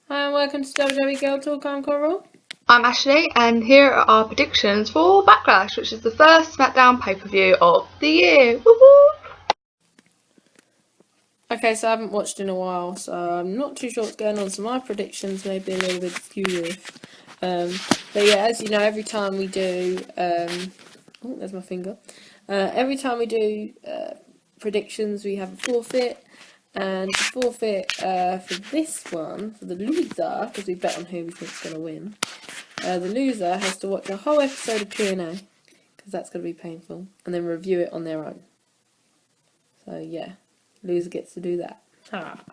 Hi and welcome to WWE Girl Talk. I'm Coral. I'm Ashley, and here are our predictions for Backlash, which is the first SmackDown pay-per-view of the year. Woo-hoo! Okay, so I haven't watched in a while, so I'm not too sure what's going on. So my predictions may be a little bit skew. But yeah, as you know, every time we do, oh, there's my finger. Every time we do predictions, we have a forfeit. And the forfeit for this one, for the loser, because we bet on who we think's going to win, the loser has to watch a whole episode of Q&A, because that's going to be painful, and then review it on their own. So yeah, loser gets to do that. Ha.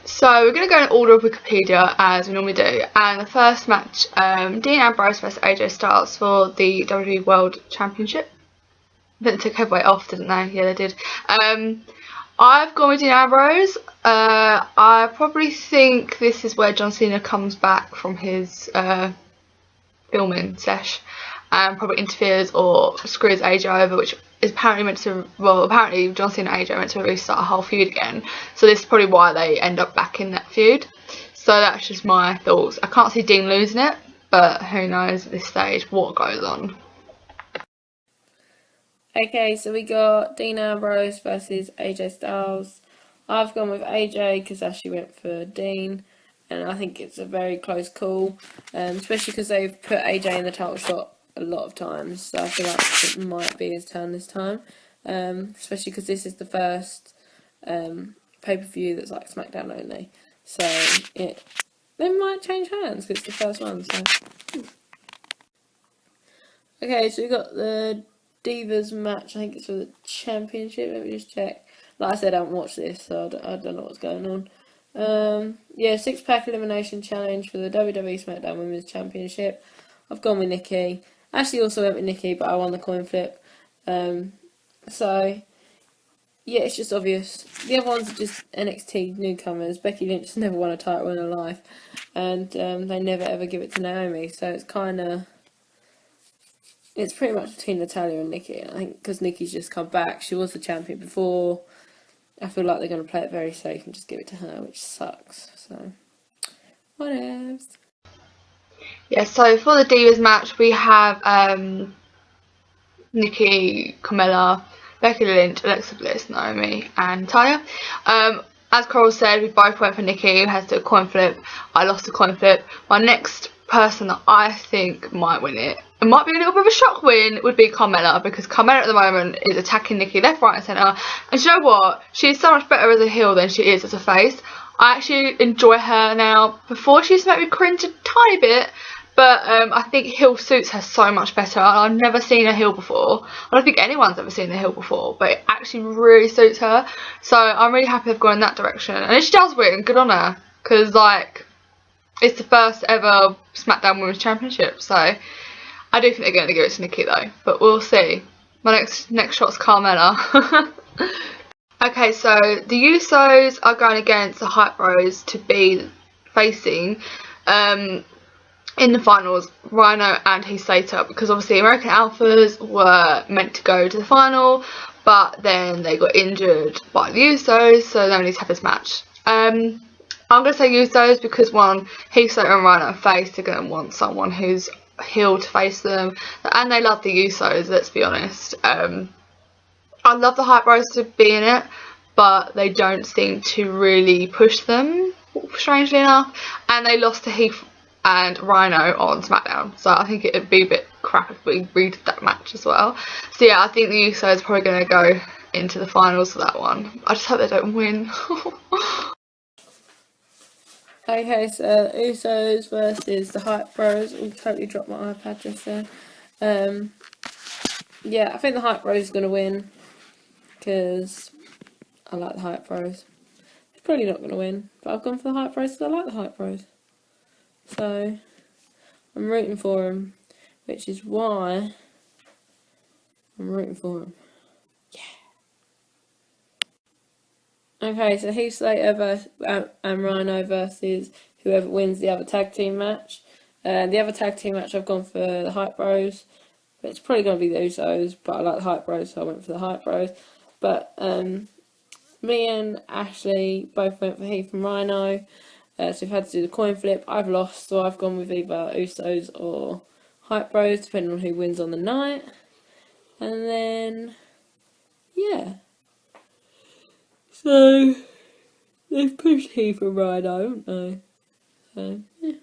So we're going to go in order of Wikipedia as we normally do, and the first match, Dean Ambrose vs AJ Styles for the WWE World Championship. I think they took heavyweight off, didn't they? Yeah, they did. I've gone with Dean Ambrose. I probably think this is where John Cena comes back from his filming sesh and probably interferes or screws AJ over, which is apparently meant to, well, apparently John Cena and AJ are meant to restart a whole feud again, so this is probably why they end up back in that feud. So that's just my thoughts. I can't see Dean losing it, but who knows at this stage what goes on. Okay, so we got Dean Ambrose versus AJ Styles. I've gone with AJ because Ashley went for Dean, and I think it's a very close call, especially because they've put AJ in the title shot a lot of times. So I feel like it might be his turn this time, especially because this is the first pay-per-view that's like SmackDown only. So they might change hands because it's the first one. So okay, so we got the Divas match. I think it's for the championship. Let me just check. Like I said, I haven't watched this, so I don't know what's going on. Yeah, 6-pack elimination challenge for the WWE SmackDown Women's Championship. I've gone with Nikki. Ashley also went with Nikki, but I won the coin flip. So yeah, it's just obvious. The other ones are just NXT newcomers. Becky Lynch has never won a title in her life, and they never ever give it to Naomi. So it's pretty much between Natalya and Nikki. I think because Nikki's just come back, she was the champion before. I feel like they're going to play it very safe and just give it to her, which sucks. So, whatever. Yeah, so for the Divas match, we have Nikki, Carmella, Becky Lynch, Alexa Bliss, Naomi, and Tanya. As Coral said, we both went for Nikki, who has to do a coin flip. I lost a coin flip. My next person that I think might win it might be a little bit of a shock win, would be Carmella, because Carmella at the moment is attacking Nikki left, right and centre, and you know what, she's so much better as a heel than she is as a face. I actually enjoy her now. Before she used to make me cringe a tiny bit, but I think heel suits her so much better. I've never seen a heel before. I don't think anyone's ever seen a heel before, but it actually really suits her. So I'm really happy they've gone in that direction. And if she does win, good on her, because like it's the first ever SmackDown Women's Championship. So I do think they're going to give it to Nikki though, but we'll see. My next shot's Carmella. Okay, so the Usos are going against the Hype Bros to be facing in the finals Rhino and Heath Slater, because obviously American Alphas were meant to go to the final, but then they got injured by the Usos, so they need to have this match. I'm going to say Usos because one, Heath Slater and Rhino are face, they're going to want someone who's heel to face them, and they love the Usos, let's be honest. I love the Hype Bros to be in it, but they don't seem to really push them, strangely enough, and they lost to Heath and Rhino on SmackDown, so I think it would be a bit crap if we redid that match as well. So yeah, I think the Usos are probably going to go into the finals for that one. I just hope they don't win. Okay, so Usos versus the Hype Bros. I totally dropped my iPad just there. Yeah, I think the Hype Bros is going to win because I like the Hype Bros. It's probably not going to win, but I've gone for the Hype Bros because I like the Hype Bros. So I'm rooting for them, which is why I'm rooting for them. Yeah. Okay, so Heath Slater and Rhino versus whoever wins the other tag team match. The other tag team match, I've gone for the Hype Bros. But it's probably going to be the Usos, but I like the Hype Bros, so I went for the Hype Bros. But me and Ashley both went for Heath and Rhino. So we've had to do the coin flip. I've lost, so I've gone with either Usos or Hype Bros, depending on who wins on the night. And then, yeah. So, they've pushed Heath and Rhino, haven't they? So, yeah.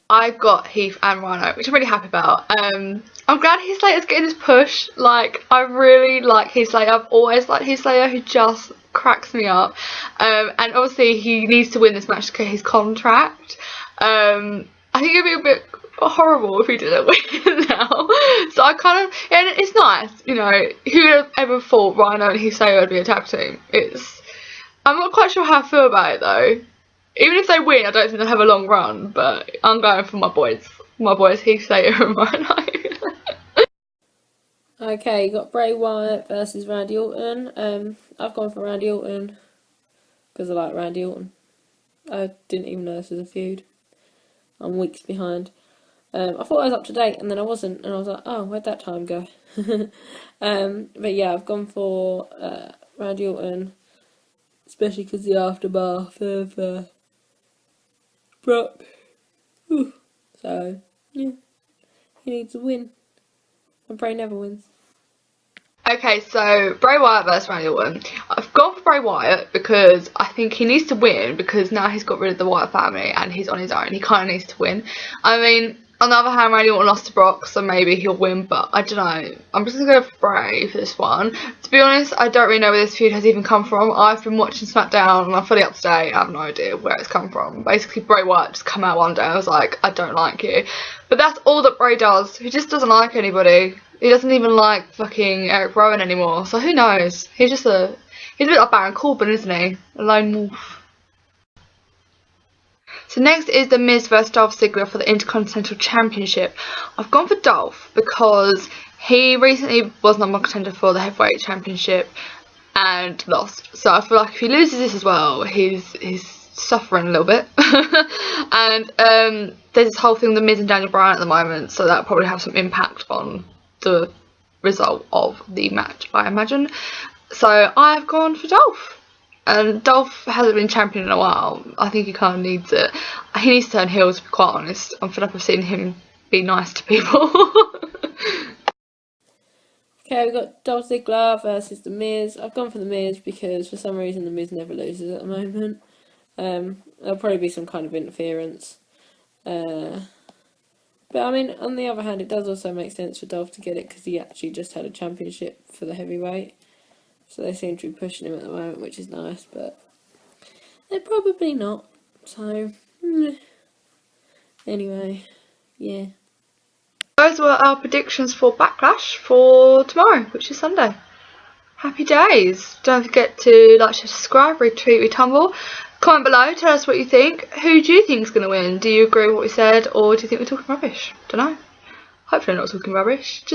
I got Heath and Rhino, which I'm really happy about. I'm glad Heath Slater's getting his push. Like, I really like Heath Slater. I've always liked Heath Slater, who just cracks me up. And obviously he needs to win this match to get his contract. I think it'd be a bit horrible if he didn't win now. So I kind of, and it's nice, you know, who would have ever thought Rhino and Heath Slater would be a tag team? I'm not quite sure how I feel about it though. Even if they win, I don't think they'll have a long run, but I'm going for my boys. My boys, Heath Slater and Rhino. Okay, you got Bray Wyatt versus Randy Orton. I've gone for Randy Orton because I like Randy Orton. I didn't even know this was a feud. I'm weeks behind. I thought I was up to date, and then I wasn't, and I was like, oh, where'd that time go? But yeah, I've gone for Randy Orton, especially because the aftermath of Brock. Whew. So, yeah, he needs a win. And Bray never wins. Okay, so Bray Wyatt versus Randy Orton. I've gone for Bray Wyatt because I think he needs to win, because now he's got rid of the Wyatt family and he's on his own. He kind of needs to win. I mean, on the other hand, Randy Orton lost to Brock, so maybe he'll win, but I don't know. I'm just going to go for Bray for this one. To be honest, I don't really know where this feud has even come from. I've been watching SmackDown and I'm fully up to date. I have no idea where it's come from. Basically, Bray Wyatt just come out one day and I was like, I don't like you. But that's all that Bray does. He just doesn't like anybody. He doesn't even like fucking Eric Rowan anymore, so who knows? He's a bit like Baron Corbin, isn't he? A lone wolf. So next is The Miz vs Dolph Ziggler for the Intercontinental Championship. I've gone for Dolph because he recently was number one contender for the Heavyweight Championship and lost. So I feel like if he loses this as well, he's suffering a little bit. And there's this whole thing with The Miz and Daniel Bryan at the moment, so that'll probably have some impact on the result of the match, I imagine. So I've gone for Dolph. And Dolph hasn't been champion in a while. I think he kind of needs it. He needs to turn heel, to be quite honest. I'm fed up of seeing him be nice to people. Okay, we've got Dolph Ziggler versus The Miz. I've gone for The Miz because for some reason The Miz never loses at the moment. There'll probably be some kind of interference. But I mean, on the other hand, it does also make sense for Dolph to get it because he actually just had a championship for the heavyweight. So they seem to be pushing him at the moment, which is nice, but they're probably not. So, anyway, yeah. Those were our predictions for Backlash for tomorrow, which is Sunday. Happy days. Don't forget to like, share, subscribe, retweet, retumble. Comment below, tell us what you think. Who do you think is going to win? Do you agree with what we said, or do you think we're talking rubbish? Don't know. Hopefully I'm not talking rubbish. Just